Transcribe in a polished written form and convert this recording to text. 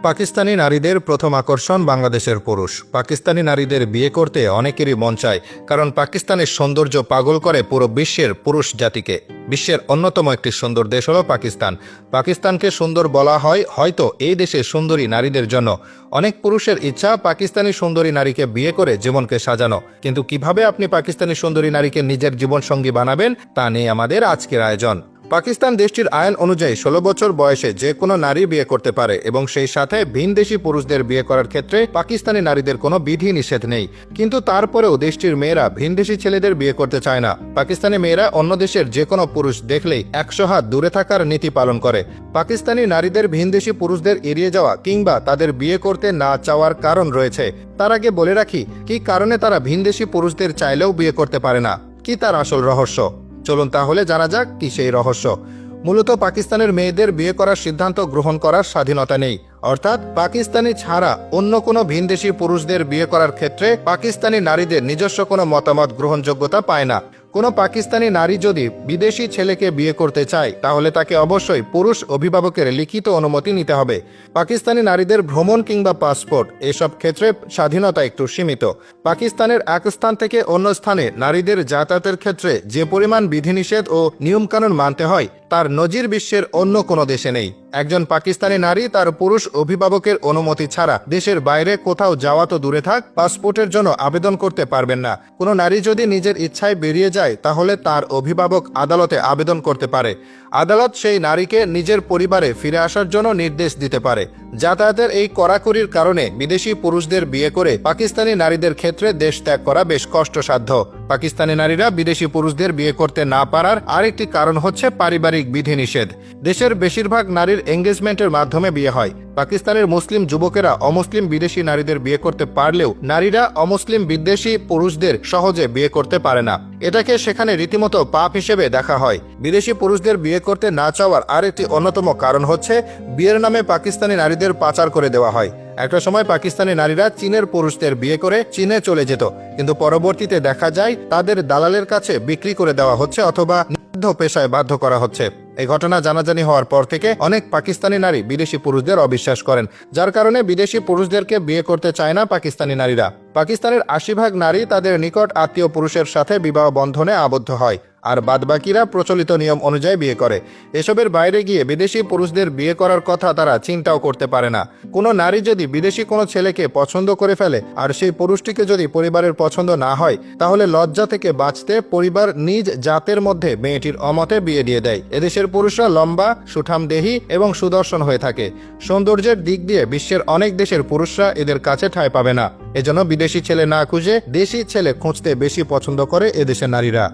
পাকিস্তানি নারীদের প্রথম আকর্ষণ বাংলাদেশের পুরুষ। পাকিস্তানি নারীদের বিয়ে করতে অনেকেরই মন চায়, কারণ পাকিস্তানের সৌন্দর্য পাগল করে পুরো বিশ্বের পুরুষ জাতিকে। বিশ্বের অন্যতম একটি সুন্দর দেশ হলো পাকিস্তান। পাকিস্তানকে সুন্দর বলা হয় হয়তো এই দেশের সুন্দরী নারীদের জন্য। অনেক পুরুষের ইচ্ছা পাকিস্তানি সুন্দরী নারীকে বিয়ে করে জীবনকে সাজানো, কিন্তু কিভাবে আপনি পাকিস্তানি সুন্দরী নারীকে নিজের জীবনসঙ্গী বানাবেন তা নিয়ে আমাদের আজকের আয়োজন। পাকিস্তান দেশটির আইন অনুযায়ী 16 বছর বয়সে যে কোনো নারী বিয়ে করতে পারে এবং সেই সাথে ভিনদেশী পুরুষদের বিয়ে করার ক্ষেত্রে পাকিস্তানি নারীদের কোনো বিধি নিষেধ নেই। কিন্তু তারপরেও দেশটির মেয়েরা ভিনদেশী ছেলেদের বিয়ে করতে চায় না। পাকিস্তানি মেয়েরা অন্য দেশের যে কোনো পুরুষ দেখলেই 100 হাত দূরে থাকার নীতি পালন করে। পাকিস্তানি নারীদের ভিনদেশী পুরুষদের এড়িয়ে যাওয়া কিংবা তাদের বিয়ে করতে না চাওয়ার কারণ রয়েছে। তার আগে বলে রাখি কি কারণে তারা ভিনদেশী পুরুষদের চাইলেও বিয়ে করতে পারে না, কি তার আসল রহস্য। চলুন তাহলে জানা যাক কি সেই রহস্য। মূলত পাকিস্তানের মেয়েদের বিয়ে করার সিদ্ধান্ত গ্রহণ করার স্বাধীনতা নেই, অর্থাৎ পাকিস্তানি ছাড়া অন্য কোনো ভিনদেশী পুরুষদের বিয়ে করার ক্ষেত্রে পাকিস্তানি নারীদের নিজস্ব কোনো মতামত গ্রহণযোগ্যতা পায় না। কোনো পাকিস্তানি নারী যদি বিদেশি ছেলেকে বিয়ে করতে চায় তাহলে তাকে অবশ্যই পুরুষ অভিভাবকের লিখিত অনুমতি নিতে হবে। পাকিস্তানি নারীদের ভ্রমণ কিংবা পাসপোর্ট এসব ক্ষেত্রে স্বাধীনতা একটু সীমিত। পাকিস্তানের এক স্থান থেকে অন্য স্থানে নারীদের যাতায়াতের ক্ষেত্রে যে পরিমাণ বিধিনিষেধ ও নিয়মকানুন মানতে হয় তার নজির বিশ্বের অন্য কোনো দেশে নেই। একজন পাকিস্তানি নারী তার পুরুষ অভিভাবকের অনুমতি ছাড়া দেশের বাইরে কোথাও যাওয়া তো দূরে থাক, পাসপোর্টের জন্য আবেদন করতে পারবেন না। কোনো নারী যদি নিজের ইচ্ছায় বেরিয়ে যায় তাহলে তার অভিভাবক আদালতে আবেদন করতে পারে। আদালত সেই নারীকে নিজের পরিবারে ফিরে আসার জন্য নির্দেশ দিতে পারে। যাতায়াতের এই কড়াকড়ির কারণে বিদেশি পুরুষদের বিয়ে করে পাকিস্তানি নারীদের ক্ষেত্রে দেশ ত্যাগ করা বেশ কষ্টসাধ্য। পাকিস্তানি নারীরা বিদেশি পুরুষদের বিয়ে করতে না পারার আরেকটি কারণ হচ্ছে পারিবারিক বিধিনিষেধ। দেশের বেশিরভাগ নারীর এঙ্গেজমেন্টের মাধ্যমে বিয়ে হয়। পাকিস্তানের মুসলিম যুবকেরা অমুসলিম বিদেশি নারীদের বিয়ে করতে পারলেও নারীরা অমুসলিম বিদেশি পুরুষদের সহজে বিয়ে করতে পারে না। এটাকে সেখানে রীতিমতো পাপ হিসেবে দেখা হয়। বিদেশি পুরুষদের বিয়ে করতে না চাওয়ার আরেকটি অন্যতম কারণ হচ্ছে বিয়ের নামে পাকিস্তানি নারীদের পাচার করে দেওয়া হয়। একটা সময় পাকিস্তানি নারীরা চীনের পুরুষদের বিয়ে করে চীনে চলে যেত, কিন্তু পরবর্তীতে দেখা যায় তাদের দালালের কাছে বিক্রি করে দেওয়া হচ্ছে অথবা নিষিদ্ধ পেশায় বাধ্য করা হচ্ছে। এই ঘটনা জানাজানি হওয়ার পর থেকে অনেক পাকিস্তানি নারী বিদেশি পুরুষদের অবিশ্বাস করেন, যার কারণে বিদেশি পুরুষদেরকে বিয়ে করতে চায় না পাকিস্তানি নারীরা। পাকিস্তানের 80% নারী তাদের নিকট আত্মীয় পুরুষের সাথে বিবাহ বন্ধনে আবদ্ধ হয়, আর বাদবাকিরা প্রচলিত নিয়ম অনুযায়ী বিয়ে করে। এসবের বাইরে গিয়ে বিদেশি পুরুষদের বিয়ে করার কথা তারা চিন্তাও করতে পারে না। কোনো নারী যদি বিদেশি কোনো ছেলেকে পছন্দ করে ফেলে আর সেই পুরুষটিকে যদি পরিবারের পছন্দ না হয় তাহলে লজ্জা থেকে বাঁচতে পরিবার নিজ জাতের মধ্যে মেয়েটির অমতে বিয়ে দিয়ে দেয়। এদেশের পুরুষরা লম্বা, সুঠামদেহী এবং সুদর্শন হয়ে থাকে। সৌন্দর্যের দিক দিয়ে বিশ্বের অনেক দেশের পুরুষরা এদের কাছে ঠাঁই পাবে না। এজন্য বিদেশি ছেলে না খুঁজে দেশি ছেলে খুঁজতে বেশি পছন্দ করে এদেশের নারীরা।